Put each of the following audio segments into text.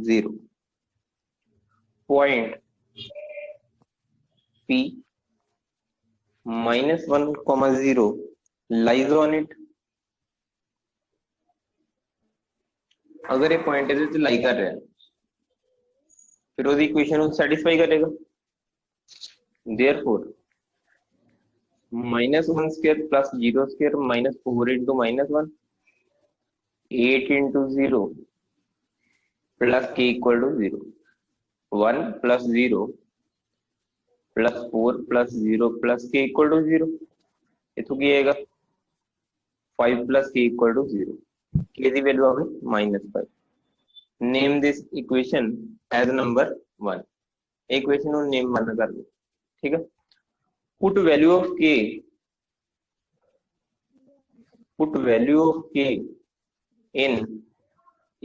0. Point P -1, lies on it. अगर ये point ਇਹਦੇ ਤੇ लाई कर रहा है फिर ਉਹਦੀ इक्वेशन ਨੂੰ सैटिस्फाई करेगा. Therefore -1 square plus 0 square minus 4 into -1, 8 into 0 plus k equal to 0. 1 plus 0 plus 4 plus 0 plus k equal to 0. इथों की आएगा 5 plus k equal to 0. k की वैल्यू आ गई -5. Name this equation as number 1. Equation को name one कर दो. ठीक है. Put value of k in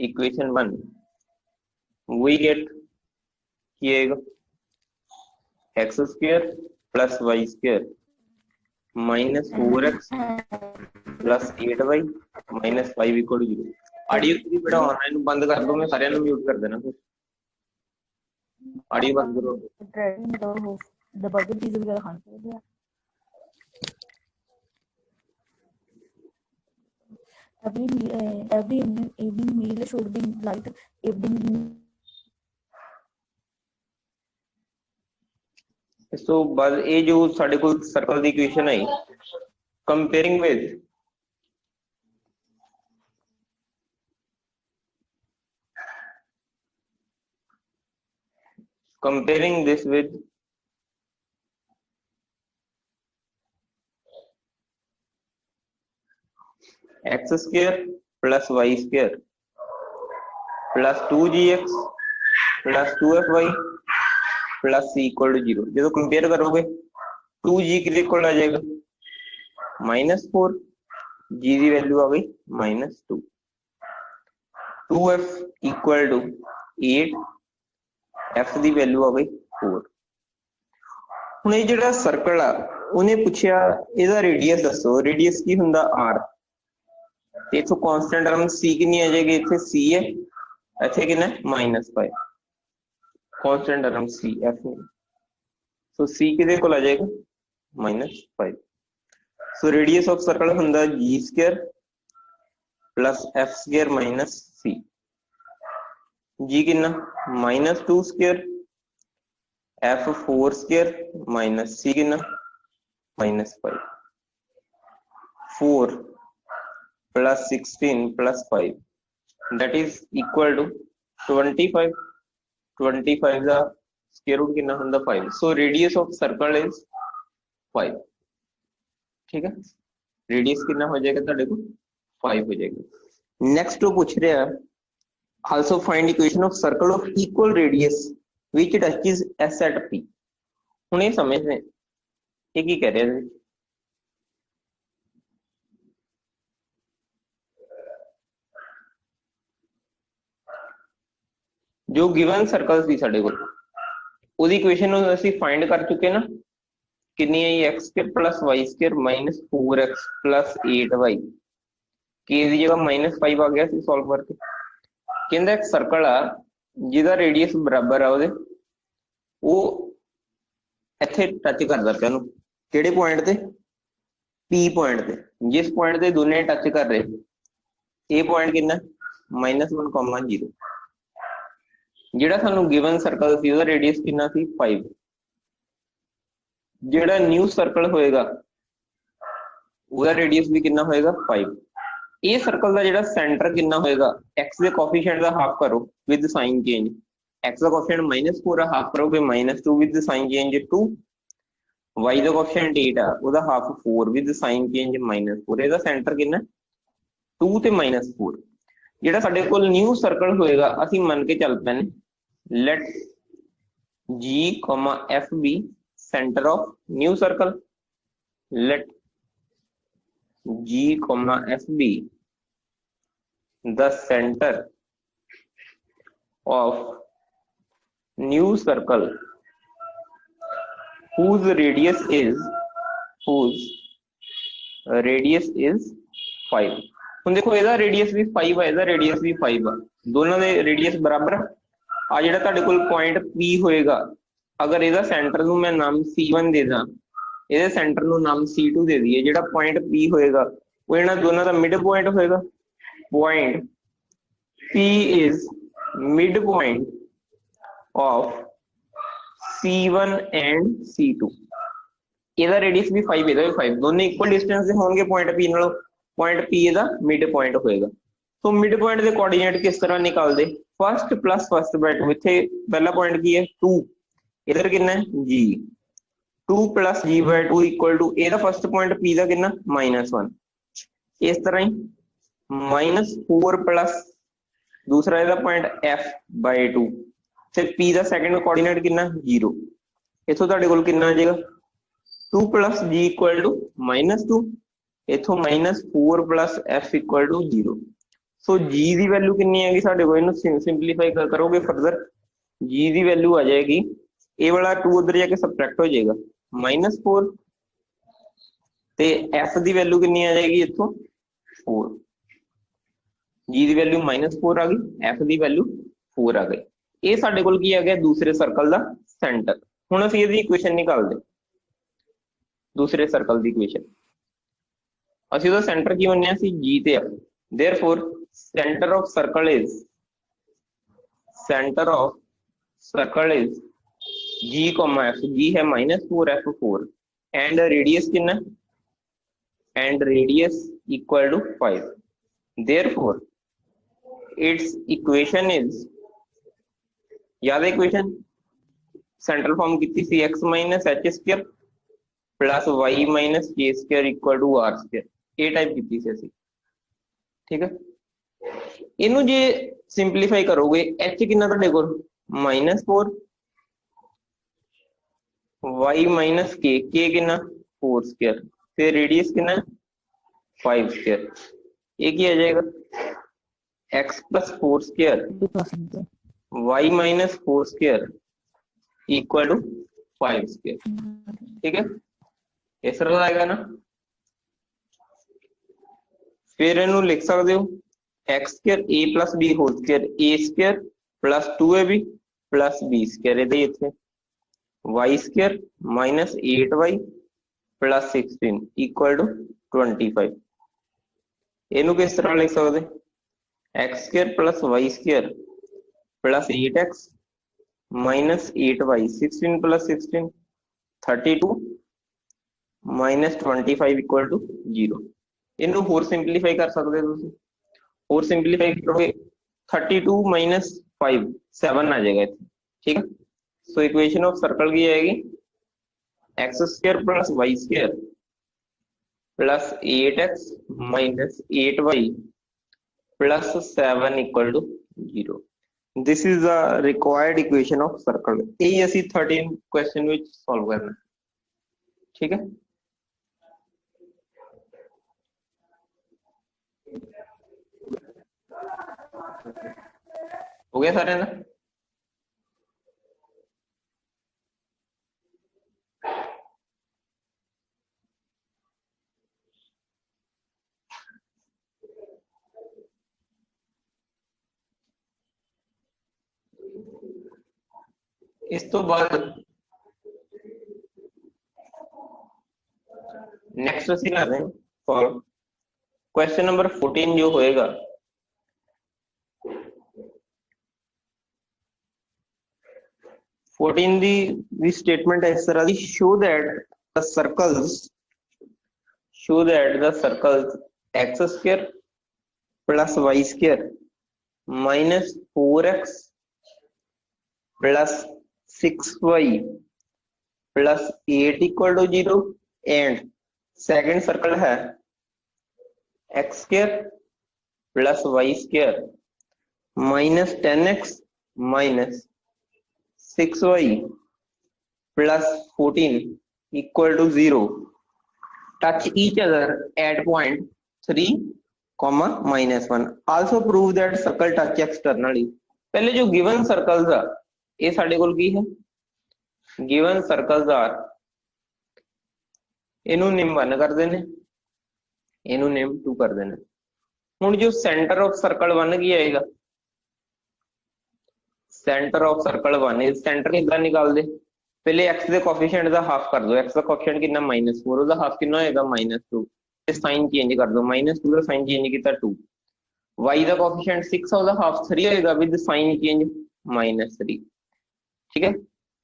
equation 1. We get किएगा x square plus y square minus 4x plus 8y minus 5 equal to 0. Audio की बड़ा ऑनलाइन बंद कर दो. मैं सारे म्यूट कर देना. फिर ऑडियो बंद करो. the burger pizza वगैरह खाने के लिए every evening meal should be light evening. So बस ये जो साढ़े को सर्कल दी इक्वेशन है comparing this with x square plus y square plus 2gx plus 2fy plus c equal to 0. जो कंपेयर करोगे 2g के इक्वल आ जाएगा -4, g की वैल्यू आ गई -2, 2f इक्वल टू 8, f की वैल्यू आ गई 4. ਹੁਣ ਇਹ ਜਿਹੜਾ ਸਰਕਲ ਆ ਉਹਨੇ ਪੁੱਛਿਆ ਇਹਦਾ ਰੇਡੀਅਸ ਦੱਸੋ. ਰੇਡੀਅਸ ਕੀ ਹੁੰਦਾ r. ਤੇ ਇਥੋਂ ਕਾਂਸਟੈਂਟ ਟਰਮ c ਕਿੰਨੀ ਆ ਜਾਏਗੀ. ਇੱਥੇ c ਹੈ, ਇੱਥੇ ਕਿੰਨਾ -5. कांस्टेंट टर्म c f में. सो c किधे को आ जाएगा -5. सो रेडियस ऑफ सर्कल हुंदा g square plus f square minus c. g कितना -2 square f 4 square minus c कितना -5. 4 plus 16 plus 5 that is equal to 25. 25 का स्क्वायर रूट कितना होता 5. So radius of circle is 5. ठीक है. रेडियस कितना हो जाएगा ਤੁਹਾਡੇ को 5 हो जाएगा. नेक्स्ट तो पूछ रहे हैं also find equation of circle of equal radius which touches s at p. ਹੁਣ ਇਹ समझते हैं ये की कह रहे हैं. जो गिवन सर्कल सी साडे कोल ओदी इक्वेशन ਨੂੰ ਅਸੀਂ फाइंड कर चुके ना. कितनी है ये x square plus y square minus 4x plus 8y. k ਦੀ जगह -5 आ गया सी सॉल्व करके. ਕਹਿੰਦਾ ਇੱਕ ਸਰਕਲ ਆ ਜਿਹਦਾ ਰੇਡੀਅਸ ਬਰਾਬਰ ਆ ਉਹਦੇ ਉਹ ਇੱਥੇ ਟੱਚ ਕਰਦਾ ਪਿਆ ਨੂੰ. ਕਿਹੜੇ ਪੁਆਇੰਟ ਤੇ p ਪੁਆਇੰਟ ਤੇ. ਜਿਸ ਪੁਆਇੰਟ ਤੇ ਦੋਨੇ ਟੱਚ ਕਰ ਰਹੇ ਇਹ ਪੁਆਇੰਟ ਕਿੰਨਾ -1,0. ਜਿਹੜਾ ਸਾਨੂੰ ਗਿਵਨ ਸਰਕਲ ਸੀ ਉਹਦਾ ਰੇਡੀਅਸ ਕਿੰਨਾ ਸੀ 5. ਜਿਹੜਾ ਨਿਊ ਸਰਕਲ ਹੋਏਗਾ ਉਹਦਾ ਰੇਡੀਅਸ ਵੀ ਕਿੰਨਾ ਹੋਏਗਾ 5. ਇਹ ਸਰਕਲ ਦਾ ਜਿਹੜਾ ਸੈਂਟਰ ਕਿੰਨਾ ਹੋਏਗਾ x ਦੇ ਕੋਐਫੀਸ਼ੀਐਂਟ ਦਾ ਹਾਫ ਕਰੋ with sign change. x the coefficient -4 ਆ ਹਾਫ ਕਰੋਗੇ -2 with sign change 2. y the coefficient 8 ਆ ਉਹਦਾ ਹਾਫ 4 ਵਿਦ ਸਾਈਨ ਚੇਂਜ -4. ਇਹਦਾ ਸੈਂਟਰ ਕਿੰਨਾ 2 ਤੇ -4. ਜਿਹੜਾ ਸਾਡੇ ਕੋਲ ਨਿਊ ਸਰਕਲ ਹੋਏਗਾ ਅਸੀਂ ਮੰਨ ਕੇ ਚੱਲ ਪੈਣੇ let g, f be center of new circle. Let g, f be the center of new circle whose radius is 5. ਹੁਣ देखो ਇਹਦਾ रेडियस भी 5 है, ਇਹਦਾ रेडियस भी 5 है. दोनों ਦੇ रेडियस बराबर है. आ जिहड़ा तुहाडे कोल पॉइंट P होएगा, अगर इहदा सेंटर नूं मैं नाम C1 दे दां, इहदे सेंटर नूं नाम C2 दे दईए, जिहड़ा पॉइंट P होएगा वो इहनां दोनां दा मिड पॉइंट होएगा। Point P is mid point of C1 and C2। ਇਹਦਾ रेडियस भी 5, ਇਹਦਾ भी 5, दोनों इक्वल डिस्टेंस ਦੇ ਹੋਣਗੇ पॉइंट P ਨਾਲੋਂ। पॉइंट P ਇਹਦਾ मिड पॉइंट ਹੋਏਗਾ। ਸੋ मिड पॉइंट ਦੇ ਕੋਆਰਡੀਨੇਟ ਕਿਸ ਤਰ੍ਹਾਂ ਨਿਕਾਲਦੇ? फर्स्ट प्लस फर्स्ट बाय 2, ਇੱਥੇ ਪਹਿਲਾ पॉइंट ਕੀ ਹੈ 2, ਇਧਰ ਕਿੰਨਾ ਹੈ G, 2 plus G by 2 equal to ਇਹਦਾ फर्स्ट पॉइंट P ਦਾ ਕਿੰਨਾ -1। ਇਸ ਤਰ੍ਹਾਂ ਹੀ -4 प्लस दूसरा ਇਹਦਾ पॉइंट F by 2 ਤੇ P ਦਾ ਸੈਕੰਡ ਕੋਆਰਡੀਨੇਟ ਕਿੰਨਾ 0। ਇਥੋਂ ਤੁਹਾਡੇ ਕੋਲ ਕਿੰਨਾ ਆ ਜਾਏਗਾ 2 plus G equal to -2, इथों -4 plus F equal to 0। So G की वैल्यू कितनी है साडे कोल, इहनूं सिंपलीफाई करोगे फर्दर, G की वैल्यू आ जाएगी, ये वाला 2 उधर जाके सबट्रैक्ट हो जाएगा -4 ते F की वैल्यू कितनी आ जाएगी इथों 4। G की वैल्यू -4 आ गई, F की वैल्यू 4 आ गई। ये साडे कोल की आ गया दूसरे सर्कल का सेंटर। हुण असीं इहदी इक्वेशन निकालदे दूसरे सर्कल की इक्वेशन। ਅਸੀਂ ਉਹਦਾ ਸੈਂਟਰ ਕੀ ਮੰਨਿਆ ਸੀ G ਤੇ F। Therefore centre of circle is G, F। G है -4 F 4 एंड रेडियस कितना, and radius equal to 5। Therefore it's equation is, याद है इक्वेशन सेंट्रल फॉर्म की सी x माइनस h square plus y minus k square equal to r square, ये type की सी। ठीक है, इनू जे सिंपलीफाई करोगे h कितना तुहाडे कोल -4 y माइनस k, k कितना 4 स्क्वायर, फिर रेडियस कितना 5 स्क्वायर, ये क्या आ जाएगा x plus 4 square y minus 4 square equal to 5 square. ठीक है, इस तरह आएगा ना। फिर इनू लिख सकते हो x square a plus b whole square, a square plus 2ab plus b square, इतने y square minus 8y plus 16 equal to 25। इनू किस तरह लिख सकते x square plus y square plus 8x minus 8y, 16 plus 16 32 minus 25 equal to 0। इनू होर simplify कर सकते हो, और सिंपलीफाई करोगे 32 माइनस 5 7 आ जाएगा इतने। ठीक है, सो इक्वेशन ऑफ सर्कल की आएगी x square plus y square plus 8x minus 8y plus 7 equal to 0। This is the required equation of circle. यही असी 13 क्वेश्चन विच सॉल्व करना। ठीक है, हो गया सारे ना। इस तो बाद नेक्स्ट ਅਸੀਂ कर रहे हैं सॉल्व क्वेश्चन नंबर 14 जो होएगा। दी स्टेटमेंट है इस तरह दी, show that the circles x square plus y square minus 4x plus 6y plus 8 equal to 0 and second circle है x square plus y square minus 10x minus 6y plus 14 equal to 0 touch each other at point 3, -1। Also prove that circle touch externally। पहले जो given circles आ ये साडे कोल की है given circles are, इनू name 1 कर देने, इनू नेम 2 कर देने। हुण जो सेंटर ऑफ सर्कल 1 की आएगा, centre of circle 1 is centre कितना निकाल दे पहले x ਦੇ ਕੋਐਫੀਸ਼ੀਐਂਟ ਦਾ ਹਾਫ ਕਰ ਦੋ x ਦਾ ਕੋਐਫੀਸ਼ੀਐਂਟ ਕਿੰਨਾ -4 ਉਹਦਾ ਹਾਫ ਕਿੰਨਾ ਹੋਏਗਾ -2 ਤੇ ਸਾਈਨ ਚੇਂਜ ਕਰ ਦੋ -2 ਦਾ ਸਾਈਨ ਚੇਂਜ ਕੀਤਾ 2 y ਦਾ ਕੋਐਫੀਸ਼ੀਐਂਟ 6 ਆ ਉਹਦਾ ਹਾਫ 3 ਹੋਏਗਾ ਵਿਦ ਸਾਈਨ ਚੇਂਜ -3 ठीक है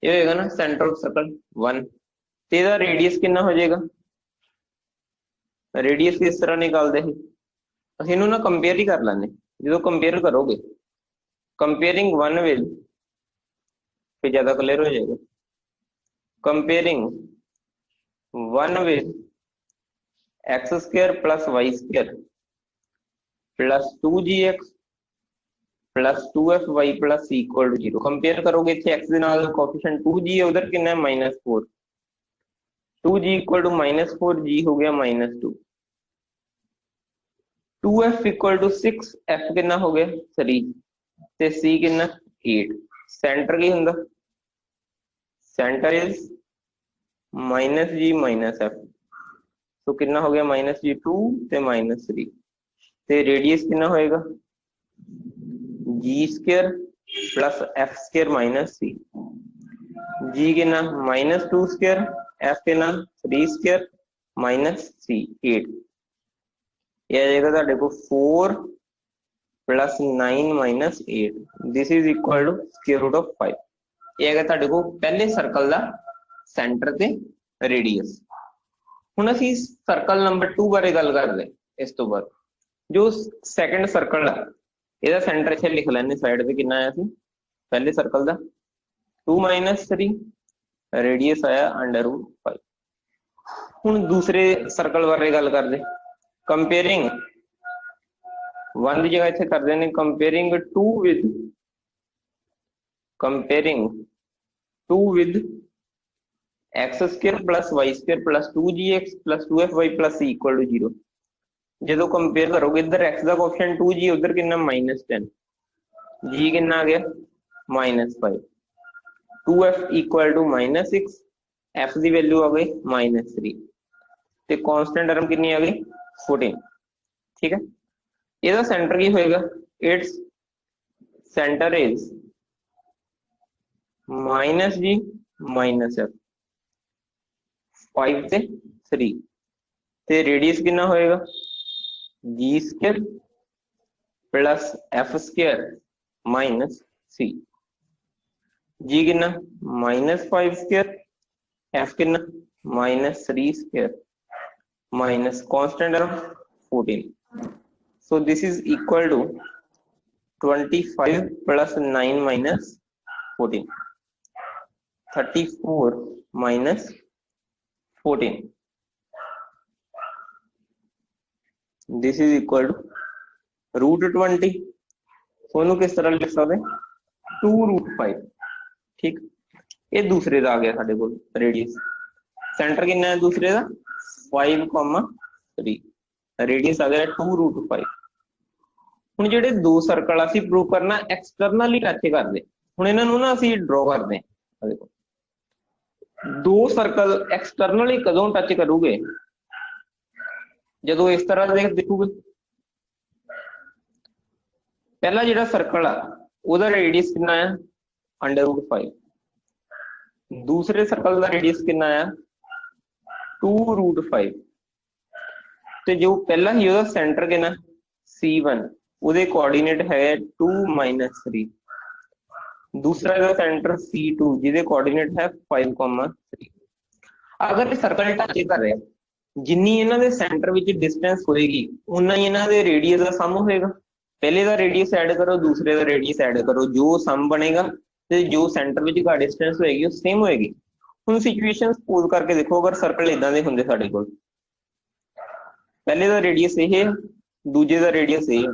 ये होएगा ना सेंटर ऑफ सर्कल 1 ਤੇ ਇਹਦਾ ਰੇਡੀਅਸ ਕਿੰਨਾ ਹੋ ਜਾਏਗਾ ਰੇਡੀਅਸ ਕਿਸ ਤਰ੍ਹਾਂ ਨਿਕਾਲਦੇ ਸੀ ਅਸੀਂ ਇਹਨੂੰ ਨਾ ਕੰਪੇਅਰ ਹੀ ਕਰ ਲੈਂਦੇ ਜਦੋਂ ਕੰਪੇਅਰ ਕਰੋਗੇ कंपेयरिंग 1 विद फिर ज्यादा क्लियर हो जाएगा comparing 1 with x square plus y square plus 2gx plus 2fy plus c equal to 0 compare करोगे इतने x के नाल कोएफिशिएंट 2g है उधर कितना है -4 2g इक्वल टू -4g हो गया -2 2f इक्वल टू 6 f कितना हो गया 3 ਤੇ c कितना 8 सेंटर की हुंदा सेंटर इज -g -f तो कितना हो गया -g2 ते -3 ते रेडियस कितना होएगा g² plus f² -c g कितना -2² f कितना 3² -c 8 ये आ जाएगा ਤੁਹਾਡੇ को 4 plus 9 minus 8 this is equal to square root of 5 ये है ਤੁਹਾਡੇ ਕੋਲ ਪਹਿਲੇ ਸਰਕਲ ਦਾ ਸੈਂਟਰ ਤੇ ਰੇਡੀਅਸ ਹੁਣ ਅਸੀਂ ਸਰਕਲ ਨੰਬਰ 2 ਬਾਰੇ ਗੱਲ ਕਰਦੇ ਇਸ ਤੋਂ ਬਾਅਦ ਜੋ ਸੈਕੰਡ ਸਰਕਲ ਹੈ ਇਹਦਾ ਸੈਂਟਰ ਇੱਥੇ ਲਿਖ ਲੈਣੇ ਸਾਈਡ ਤੇ ਕਿੰਨਾ ਆਇਆ ਸੀ ਪਹਿਲੇ ਸਰਕਲ ਦਾ 2 3 ਰੇਡੀਅਸ ਆਇਆ √5 ਹੁਣ ਦੂਸਰੇ ਸਰਕਲ ਬਾਰੇ ਗੱਲ ਕਰਦੇ ਕੰਪੇਅਰਿੰਗ 1 की जगह इतने कर देने comparing 2 with x² plus y² plus 2gx plus 2fy plus c equal to 0 जो कंपेयर करोगे इधर x का कोएफिशिएंट 2g उधर कितना -10 g कितना आ गया -5 2f इक्वल टू -6 f की वैल्यू आ गई -3 ते कांस्टेंट टर्म कितनी आ गई 14 ठीक है ਇਹਦਾ ਸੈਂਟਰ ਕੀ ਹੋਏਗਾ it's centre is -g -f 5 ਤੇ 3 ਤੇ ਰੇਡੀਅਸ ਕਿੰਨਾ ਹੋਏਗਾ g² plus f² -c g कितना -5² f कितना -3² minus constant term 14 so this is equal to 25 plus 9 minus 14 34 minus 14 this is equal to √20 Sonu किस तरह लिख सकते 2√5 ठीक ये दूसरे का आ गया साडे कोल रेडियस सेंटर कितना है दूसरे का 5,3 रेडियस आ गया 2√5 ਹੁਣ ਜਿਹੜੇ ਦੋ ਸਰਕਲ ਅਸੀਂ ਪ੍ਰੂਵ ਕਰਨਾ ਐਕਸਟਰਨਲੀ ਟੱਚ ਕਰਦੇ ਹੁਣ ਇਹਨਾਂ ਨੂੰ ਨਾ ਅਸੀਂ ਡਰਾ ਕਰਦੇ ਆ ਦੇਖੋ ਦੋ ਸਰਕਲ ਐਕਸਟਰਨਲੀ ਕਦੋਂ ਟੱਚ ਕਰੂਗੇ ਜਦੋਂ ਇਸ ਤਰ੍ਹਾਂ ਦੇ ਦਿਖੂਗੇ ਪਹਿਲਾ ਜਿਹੜਾ ਸਰਕਲ ਆ ਉਹਦਾ ਰੇਡੀਅਸ ਕਿੰਨਾ ਆ √5 ਦੂਸਰੇ ਸਰਕਲ ਦਾ ਰੇਡੀਅਸ ਕਿੰਨਾ ਆ 2√5 ਤੇ ਜੋ ਪਹਿਲਾ ਹੀ ਉਹਦਾ ਸੈਂਟਰ ਕਿੰਨਾ C1 ਉਹਦੇ ਕੋਆਰਡੀਨੇਟ ਹੈ 2 3 दूसरा का सेंटर C2 जिसके कोऑर्डिनेट है 5,3 अगर सर्कल टच कर रहे जिन्नी इन्हां दे सेंटर विच डिस्टेंस होएगी उन्ना ही इन्हां दे रेडियस का सम होएगा पहले का रेडियस ऐड करो दूसरे का रेडियस ऐड करो जो सम बनेगा ते जो सेंटर विच का डिस्टेंस होएगी वो सेम होएगी हुण सिचुएशन सपोज करके देखो अगर सर्कल इदां दे हुंदे साडे कोल पहले का रेडियस ये दूजे का रेडियस ये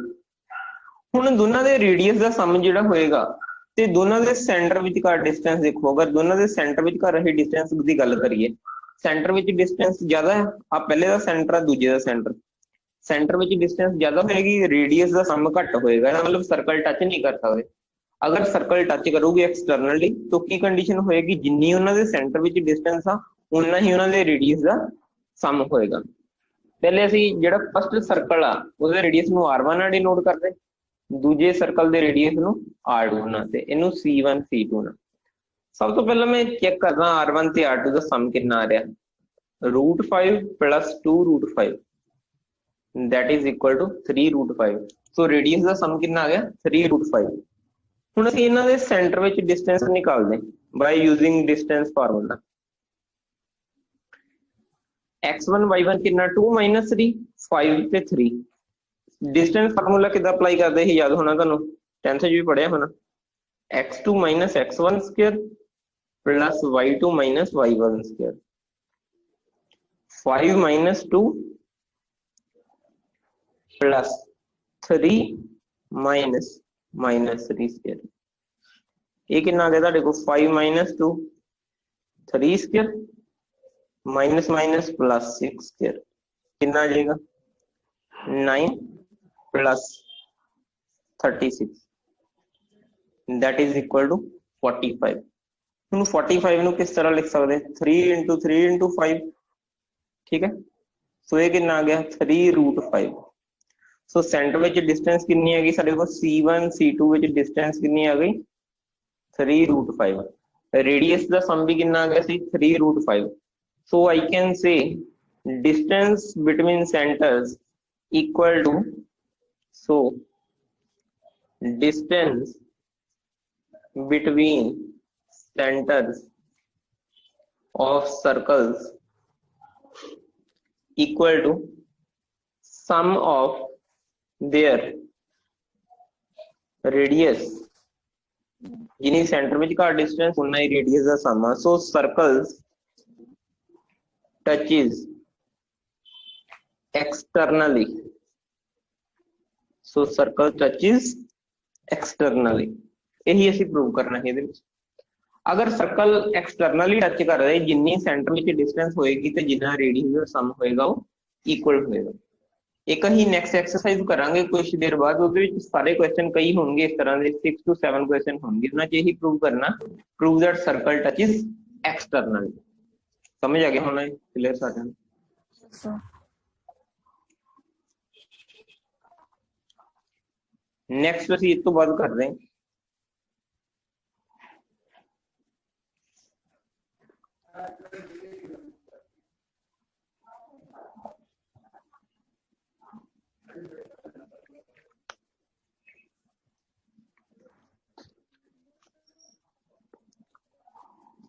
हुण दोनों के रेडियस का सम जिहड़ा होएगा ते दोनों के सेंटर विच का डिस्टेंस देखो अगर दोनों के सेंटर विच का रहे डिस्टेंस की गल करिए सेंटर विच डिस्टेंस ज्यादा है आ पहले का सेंटर है दूजे का सेंटर विच डिस्टेंस ज्यादा होएगी रेडियस का सम घट होएगा मतलब सर्कल टच नहीं कर सकते अगर सर्कल टच करोगे एक्सटर्नली तो की कंडीशन होएगी जिन्नी उन्होंने सेंटर विच डिस्टेंस आ उन्ना ही उन्होंने रेडियस का सम होएगा पहले असीं जिहड़ा फर्स्ट सर्कल आ उसदे रेडियस नूं R1 नाल डिनोट करदे दूजे सर्कल दे रेडियस नु R2 ना ते इनू C1 C2 ना। सब तो पहले मैं चेक करदा R1 ते R2 दा सम कितना आ रहा √5 plus 2√5 that is equal to 3√5। So radius दा सम कितना आ गया 3√5। हुण ਅਸੀਂ ਇਹਨਾਂ ਦੇ ਸੈਂਟਰ ਵਿੱਚ ਡਿਸਟੈਂਸ ਨਿਕਾਲਦੇ by using distance formula. x1 y1 कितना 2 - 3 5 ਤੇ 3 डिस्टेंस फार्मूला किदा अप्लाई करते ही याद होना ਤੁਹਾਨੂੰ 10th ਚ ਵੀ ਪੜਿਆ ਹੋਣਾ x2 - x1 square plus y2 - y1 square 5 - 2 plus 3 - -3 square. ये कितना आ गया ਤੁਹਾਡੇ ਕੋਲ 5 - 2 3 square minus minus plus 6 square कितना आ जाएगा 9 plus 36 that is equal to 45। हम 45 नु किस तरह लिख सकते 3 × 3 × 5 ठीक है। सो ये कितना आ गया 3√5। सो सेंटर विच डिस्टेंस कितनी आ गई साडे कोल C1 C2 विच डिस्टेंस कितनी आ गई 3√5। रेडियस दा सम भी कितना आ गया सी 3√5। So I can say distance between centers equal to distance between centers of circles equal to sum of their radius। जिन्हें सेंटर में का डिस्टेंस उतना ही रेडियस का सम है। सो circles touches externally। so circle touches externally यही ਅਸੀਂ प्रूव करना है ਇਹਦੇ ਵਿੱਚ। अगर सर्कल एक्सटर्नली टच कर रहे जिन्नी सेंटर ਵਿੱਚ डिस्टेंस होएगी ਤੇ जिन्ना रेडियस ਦਾ सम होएगा वो इक्वल होएगा। एक ही नेक्स्ट एक्सरसाइज करांगे कुछ देर बाद ਉਹਦੇ ਵਿੱਚ ਸਾਰੇ क्वेश्चन कई होंगे इस तरह ਦੇ 6 to 7 क्वेश्चन होंगे ਉਹਨਾਂ ਚ ਇਹੀ प्रूव करना prove that circle touches externally. समझ आ गया होना है क्लियर सारे सर नेक्स्ट ਅਸੀਂ ਇਸ ਤੋਂ ਬਾਅਦ कर रहे हैं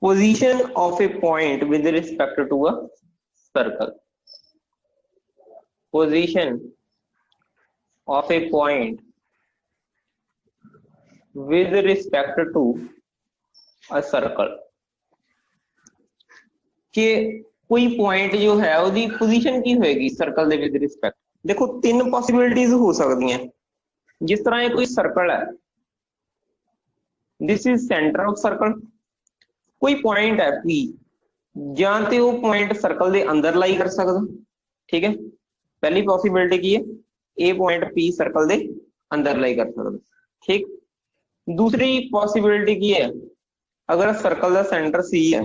position of a point with respect to a circle। position of a point with respect to a circle कि कोई पॉइंट जो है उसकी पोजीशन की होएगी सर्कल दे विद रिस्पेक्ट। देखो तीन पॉसिबिलिटीज हो सकती हैं। जिस तरह ये कोई सर्कल है this is centre of circle. कोई पॉइंट है P ਜਾਂ ਤੇ ਉਹ ਪੁਆਇੰਟ ਸਰਕਲ ਦੇ ਅੰਦਰ ਲਾਈ ਕਰ ਸਕਦਾ ਠੀਕ ਹੈ। ਪਹਿਲੀ ਪੋਸਿਬਿਲਿਟੀ ਕੀ ਹੈ ਇਹ ਪੁਆਇੰਟ P ਸਰਕਲ ਦੇ ਅੰਦਰ ਲਾਈ ਕਰ ਸਕਦਾ ਠੀਕ। दूसरी पॉसिबिलिटी की है अगर सर्कल का सेंटर C है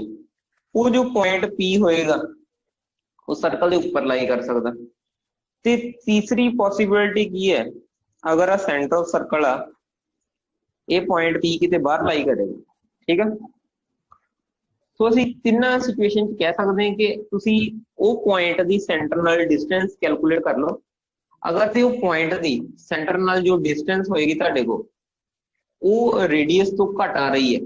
वो जो पॉइंट P होएगा वो सर्कल के ऊपर लाई कर सकता। ते तीसरी पॉसिबिलिटी की है अगर सेंटर ऑफ सर्कल आ ये पॉइंट P किते बाहर लाई करेगा ठीक है। तो ਅਸੀਂ ਤਿੰਨਾਂ ਸਿਚੁਏਸ਼ਨ ਚ ਕਹਿ ਸਕਦੇ ਹਾਂ ਕਿ ਤੁਸੀਂ ਉਹ ਪੁਆਇੰਟ ਦੀ ਸੈਂਟਰ ਨਾਲ ਡਿਸਟੈਂਸ ਕੈਲਕੂਲੇਟ ਕਰ ਲਓ। ਅਗਰ ਤੇ ਉਹ ਪੁਆਇੰਟ ਦੀ ਸੈਂਟਰ ਨਾਲ ਜੋ ਡਿਸਟੈਂਸ ਹੋਏਗੀ ਤੁਹਾਡੇ ਕੋਲ ਉਹ ਰੇਡੀਅਸ ਤੋਂ ਘੱਟ ਆ ਰਹੀ ਹੈ।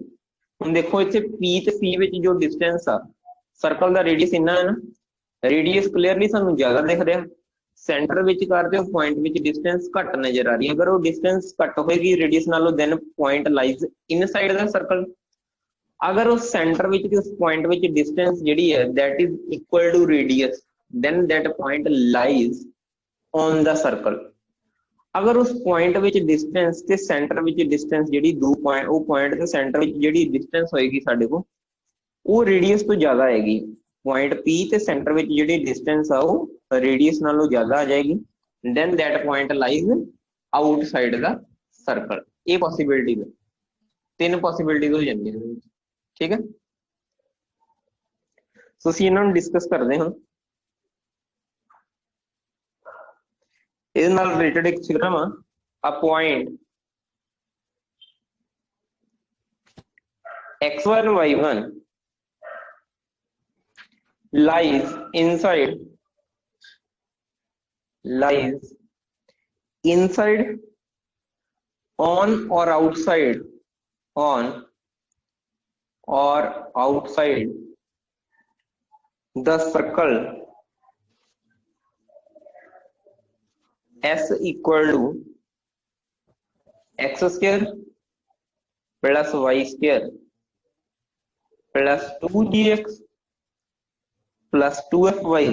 ਹੁਣ ਦੇਖੋ ਇੱਥੇ P ਤੇ C ਵਿੱਚ ਜੋ ਡਿਸਟੈਂਸ ਆ ਸਰਕਲ ਦਾ ਰੇਡੀਅਸ ਇੰਨਾ ਹੈ ਨਾ ਰੇਡੀਅਸ ਕਲੀਅਰਲੀ ਸਾਨੂੰ ਜ਼ਿਆਦਾ ਦਿਖ ਰਿਹਾ ਸੈਂਟਰ ਵਿੱਚ ਕਰਦੇ ਹੋ ਪੁਆਇੰਟ ਵਿੱਚ ਡਿਸਟੈਂਸ ਘੱਟ ਨਜ਼ਰ ਆ ਰਹੀ ਹੈ। ਅਗਰ ਉਹ ਡਿਸਟੈਂਸ ਘੱਟ ਹੋਏਗੀ ਰੇਡੀਅਸ ਨਾਲੋਂ then point lies inside the circle. अगर उस सेंटर विच उस पॉइंट विच डिस्टेंस जिहड़ी है that is equal to radius then that point lies on the circle. अगर उस पॉइंट विच डिस्टेंस ते सेंटर विच डिस्टेंस जिहड़ी दो पॉइंट वो पॉइंट ते सेंटर विच जिहड़ी डिस्टेंस होएगी साडे को वो रेडियस तो ज्यादा आएगी। पॉइंट P ते सेंटर विच जिहड़ी डिस्टेंस आ वो रेडियस नालों ज्यादा आ जाएगी then that point lies outside the circle. ये पॉसिबिलिटी है तीन पॉसिबिलिटीज हो जांदियां ने ठीक है। सो ਅਸੀਂ ਇਹਨਾਂ ਨੂੰ ਡਿਸਕਸ ਕਰਦੇ ਹਾਂ। ਇਹਦੇ ਨਾਲ ਰਿਲੇਟਡ ਇੱਕ ਥਿਊਰਮ ਆ ਪॉइंट x1 y1 lies inside on or outside the circle s equal to x square plus y square plus 2gx plus 2fy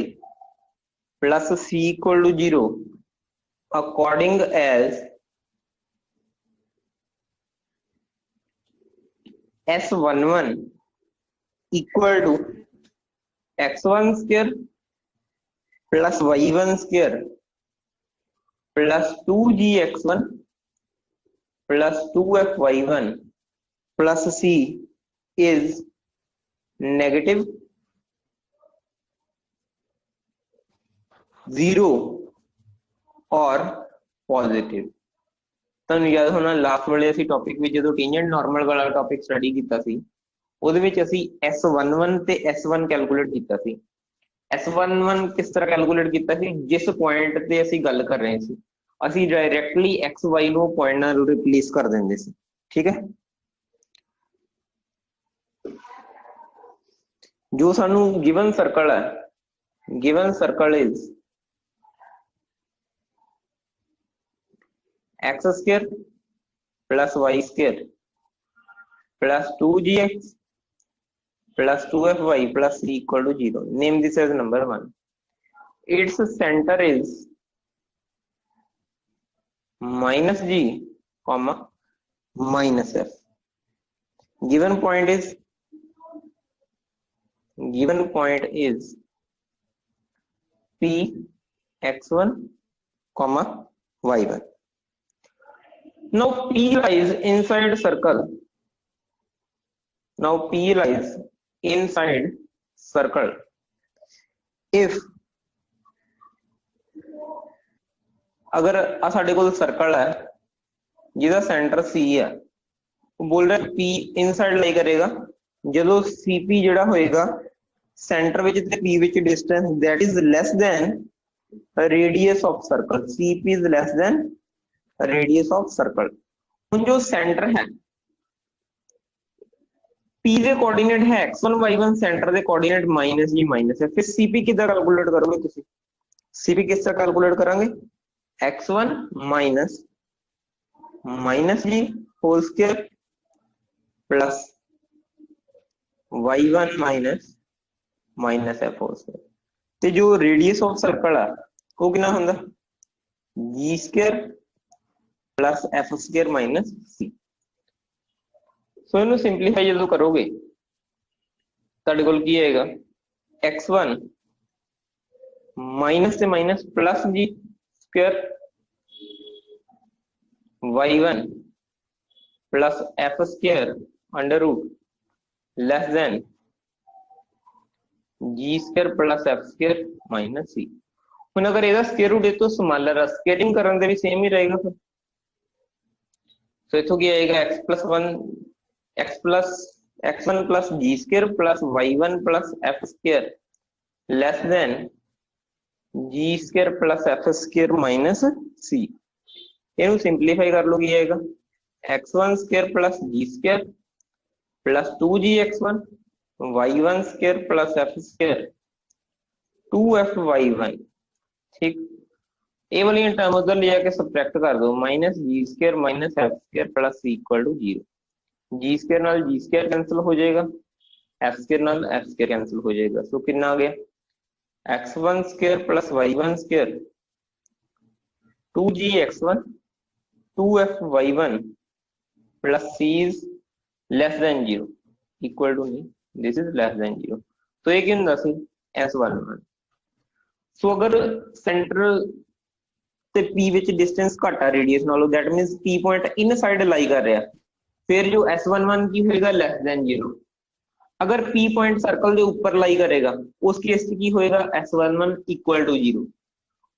plus c equal to 0 according as s11 equal to x1 square plus y1 square plus 2gx1 plus 2fy1 plus c is negative 0 or positive। ਤੁਹਾਨੂੰ ਯਾਦ ਹੋਣਾ last ਵਾਲੇ ਅਸੀਂ topic ਵਿੱਚ ਜਦੋਂ tangent normal ਵਾਲਾ topic study ਕੀਤਾ ਸੀ ਉਹਦੇ ਵਿੱਚ ਅਸੀਂ S11 ਤੇ S1 ਕੈਲਕੂਲੇਟ ਕੀਤਾ ਸੀ। S11 ਕਿਸ ਤਰ੍ਹਾਂ ਕੈਲਕੂਲੇਟ ਕੀਤਾ ਸੀ, ਜਿਸ ਪੁਆਇੰਟ ਤੇ ਅਸੀਂ ਗੱਲ ਕਰ ਰਹੇ ਸੀ ਅਸੀਂ ਡਾਇਰੈਕਟਲੀ XY ਨੂੰ ਪੁਆਇੰਟ ਨਾਲ ਰਿਪਲੇਸ ਕਰ ਦਿੰਦੇ ਸੀ। ਠੀਕ ਹੈ, ਜੋ ਸਾਨੂੰ ਗਿਵਨ ਸਰਕਲ ਹੈ, given circle is x square plus y square plus 2gx plus 2fy plus c equal to 0. Name this as number 1. Its center is minus g comma minus f. Given point is p x1 comma y1. Now P lies inside circle. Now P lies inside circle. If अगर साढ़े को circle है जिसका centre C है, वो बोल रहा है P इनसाइड लाई करेगा जो CP जड़ा होएगा सेंटर विच ते P which distance that is less then radius of circle. CP is less then radius of circle. जो सेंटर है P के कोऑर्डिनेट है x1 y1, सेंटर के कोऑर्डिनेट माइनस जी माइनस है, फिर CP कितना कैलकुलेट करोगे तुसी? CP किस तरह कैलकुलेट करांगे? x1 minus minus g whole square plus y1 minus minus f whole square. ते जो रेडियस ऑफ सर्कल है वो कितना हुंदा? g square plus F square minus C. So इन्हें सिंपलीफाई जो करोगे तुहाडे कोल की आएगा x1 माइनस से minus plus G square y1 plus F square under root less than G square plus F square minus C. हुण अगर ਇਹਦਾ स्क्वायर रूट तो स्मॉलर है, स्क्वायरिंग करन दे भी सेम ही रहेगा फिर। तो इथों क्या आएगा x1 plus G square plus y1 plus F square less than G square plus F square minus C. इनू सिंपलीफाई कर लो, क्या आएगा x1 square plus G square plus 2gx1 y1 square plus F square 2fy1। ठीक, ए वाली term उधर ले जाके सबट्रैक्ट कर दो, minus g square minus f square plus c equal to 0। G square नाल जी स्क्वायर कैंसिल हो जाएगा, एफ स्क्वायर नाल एफ स्क्वायर कैंसिल हो जाएगा। सो कितना आ गया x1 square plus y1 square 2gx1 2fy1 plus c is less than 0 equal to नहीं, दिस इज लेस देन 0। तो ये क्या हुंदा सी S11। सो अगर सेंटर ते P विच डिस्टेंस घट है रेडियस नालों, that means P point inside lie कर रहा, फिर जो S11 की होएगा लेस देन 0। अगर P पॉइंट सर्कल के ऊपर लाई करेगा उस केस की होएगा S11 इक्वल टू 0,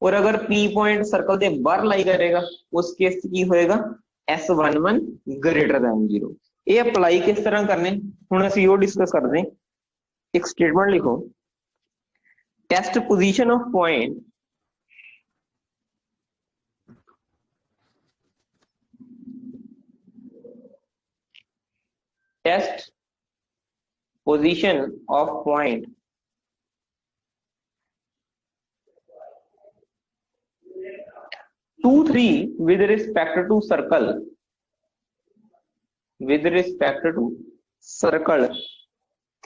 और अगर P पॉइंट सर्कल के बाहर लाई करेगा उस केस की होएगा S11 ग्रेटर देन 0। ये अप्लाई किस तरह करने हुण असीं वो डिस्कस करते हैं। एक स्टेटमेंट लिखो, test position of point test position of point two three with respect to circle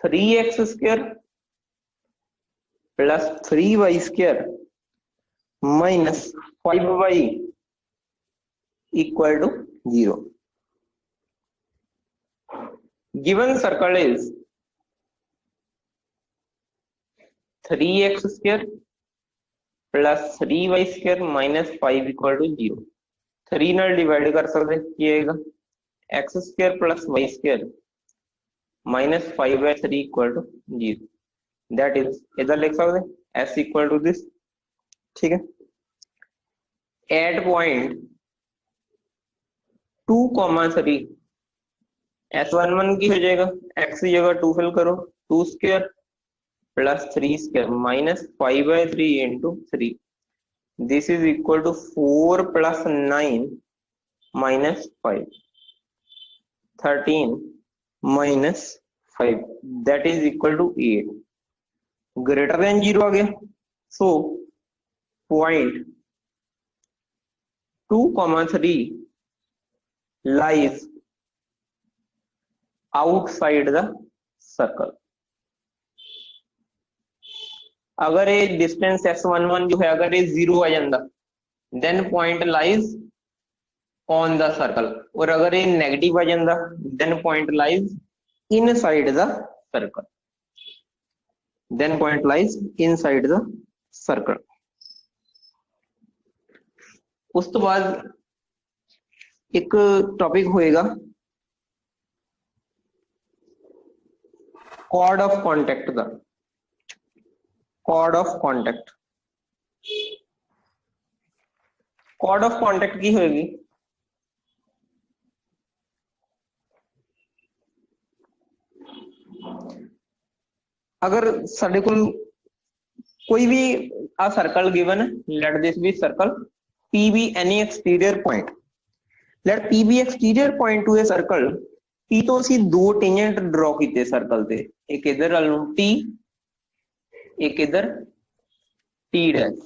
3x square plus 3y square minus 5y equal to 0. Given circle is 3x square plus 3y square minus 5 equal to 0. 3 नाल divide कर सकते की आएगा x square plus y square minus 5/3 equal to 0. That is इधर लिख सकते s equal to this, ठीक है। At point 2,3 s11 की हो जाएगा x की जगह 2 फिल करो 2 square plus 3 square minus 5/3 into 3. This is equal to 4 plus 9 minus 5. 13 minus 5. That is equal to 8. Greater than 0 आ गया. So, point 2,3 lies outside the circle. अगर ये डिस्टेंस s11 जो है अगर ये 0 आ जाता then point lies on the circle, और अगर ये नेगेटिव आ जाता then point lies inside the circle, then point lies inside the circle. उस तो बाद एक टॉपिक होएगा कॉर्ड ऑफ कॉन्टैक्ट का। Chord of contact, chord of contact की होगी अगर साडे कोल कोई भी आ सर्कल गिवन है, let this be circle P be any exterior point, let P be exterior point to a circle। P तो ਅਸੀਂ दो टेंजेंट ड्रॉ कीते सर्कल ते, एक इधर वाल नूं T, एक इधर T dash।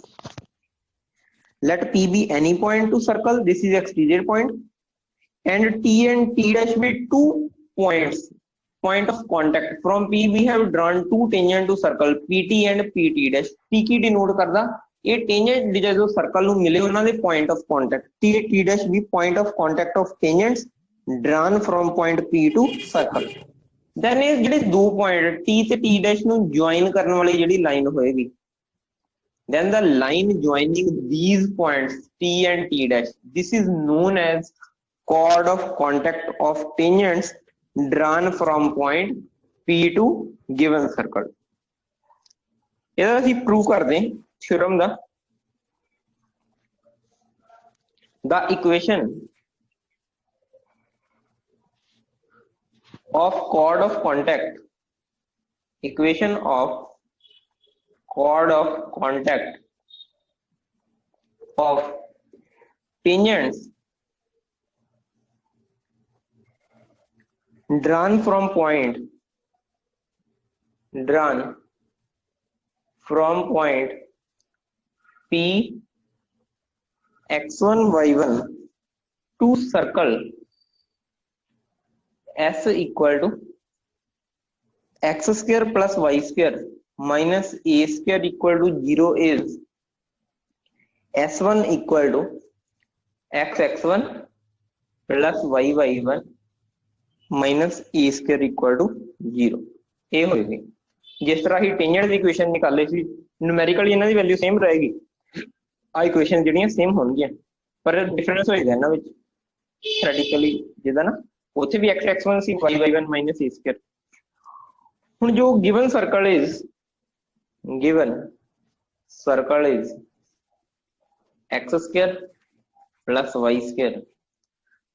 Let P be any point to circle, this is exterior point, and T dash be two points, point of contact। From P we have drawn two tangent to circle PT and PT dash। T की denote करदा ये tangent जो circle ਨੂੰ मिले ਉਹਨਾਂ ਦੇ point of contact। T dash be point of contact of tangents drawn from point P to circle। then ਇਹ ਜਿਹੜੇ ਦੋ ਪੁਆਇੰਟ T ਤੇ T dash ਨੂੰ ਜੁਆਇਨ ਕਰਨ ਵਾਲੀ ਜਿਹੜੀ ਲਾਈਨ ਹੋਏਗੀ, then the line joining these points T and T dash, this is known as chord of contact of tangents drawn from point P to given circle। ਇਹਦਾ ਅਸੀਂ prove ਕਰਦੇ ਹਾਂ theorem the. the equation of chord of contact, equation of chord of contact of tangents drawn from point P x1 y1 to circle S equal to x square plus y square minus a square equal to 0 is S1 equal to x1 plus y1 minus a square equal to 0। ये होएगी जिस तरह ही tangent की equation निकाले सी, numerically इन्हां दी value same रहेगी, आ equation ਜਿਹੜੀਆਂ same होणगीਆਂ पर डिफरेंस होएगा ਇਹਨਾਂ ਵਿੱਚ थ्योरेटिकली ਜਿੱਦਾਂ ਨਾ ਉੱਥੇ ਵੀ x1 C y1 minus a square। ਹੁਣ जो given circle is x square plus y square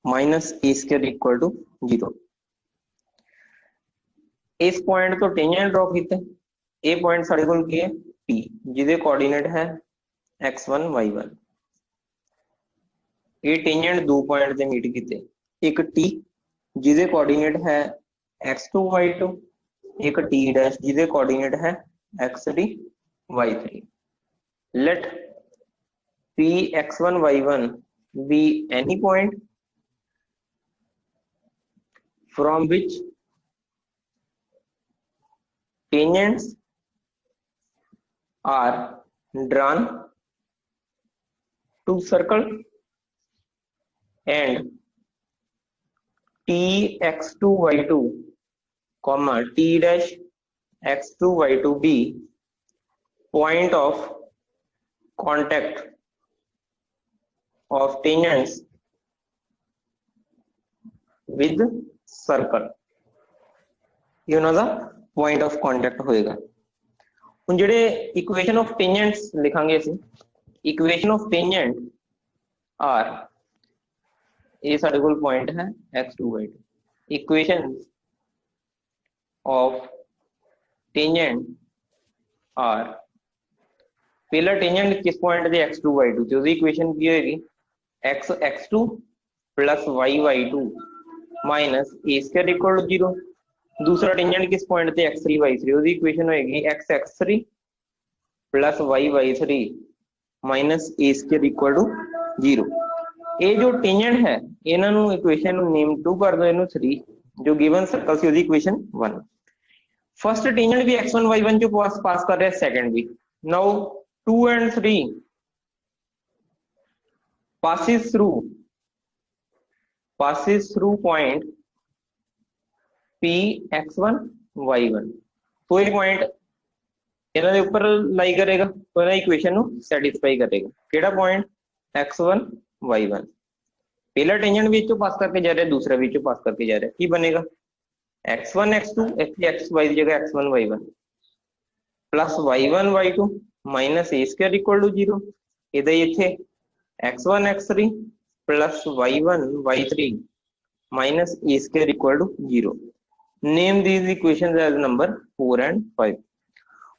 minus a square equal to 0। इस पॉइंट तो टेंजेंट ड्रॉ किया, ये पॉइंट साडे कोल की है P जिहदे कोऑर्डिनेट है x1 y1। ये टेंजेंट दो पॉइंट से मीट किते, एक T जिहदे कोऑर्डिनेट है x2 y2, एक T डैश जिहदे कोऑर्डिनेट है x3 y3। Let P x1 y1 be any point from which tangents are drawn to circle and T x2 y2 comma T dash x2 y2 be point of contact of tangents with circle। ये उन्हों दा point of contact होएगा। हुण जिहड़े equation of tangents लिखांगे असीं, equation of tangent are, ये साडे कोल point है x2 y2। Equation of tangent are, पहला टेंजेंट किस पॉइंट से x2 y2 ते, उसदी इक्वेशन की होएगी x x2 plus y y2 minus a square equal to 0। दूसरा टेंजेंट किस पॉइंट से x3 y3, उसदी इक्वेशन होएगी x x3 plus y y3 minus a square equal to 0। ये जो टेंजेंट है इन्हां नूं इक्वेशन नेम 2 कर दो, इनू 3, जो गिवन सर्कल सी उसदी इक्वेशन 1। फर्स्ट टेंजेंट भी x1 y1 जो पास कर रहा है, सेकंड भी। Now 2 and 3 passes through point P x1 y1। तो ये पॉइंट इन्हां दे ऊपर लाई करेगा, तो इन्हां इक्वेशन नूं सैटिस्फाई करेगा। केड़ा पॉइंट x1 y1। पहला टेंजेंट भी इचों पास करके जा रहा है, दूसरा भी इचों पास करके जा रहा है, की बनेगा x1 x2 xy की जगह x1 y1 plus y1 y2 minus a square equal to 0। इधर इथे x1 x3 plus y1 y3 minus a square equal to 0। Name these equations as number 4 and 5.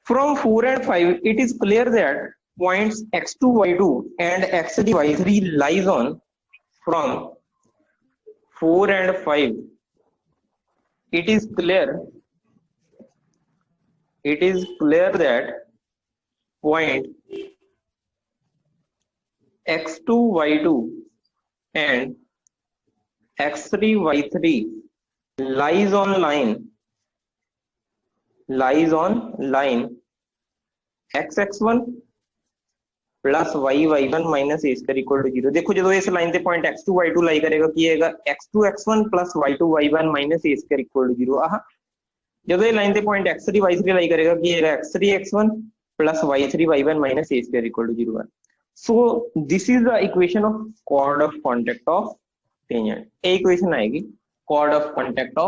From 4 and 5, it is clear that points x2 y2 and x3 y3 lies on, from 4 and 5, it is clear that point x2 y2 and x3 y3 lies on line x x1 plus y y1 minus a square equal to 0। देखो जो इस line से point x2 y2 लाई करेगा की आएगा x2 x1 plus y2 y1 minus a square equal to 0। आह जो ये लाइन से पॉइंट x3 y3 लाई करेगा की आएगा x3 x1 plus y3 y1 minus a square equal to 0। So this is the equation of chord of contact of tangent. ये equation आएगी chord of contact of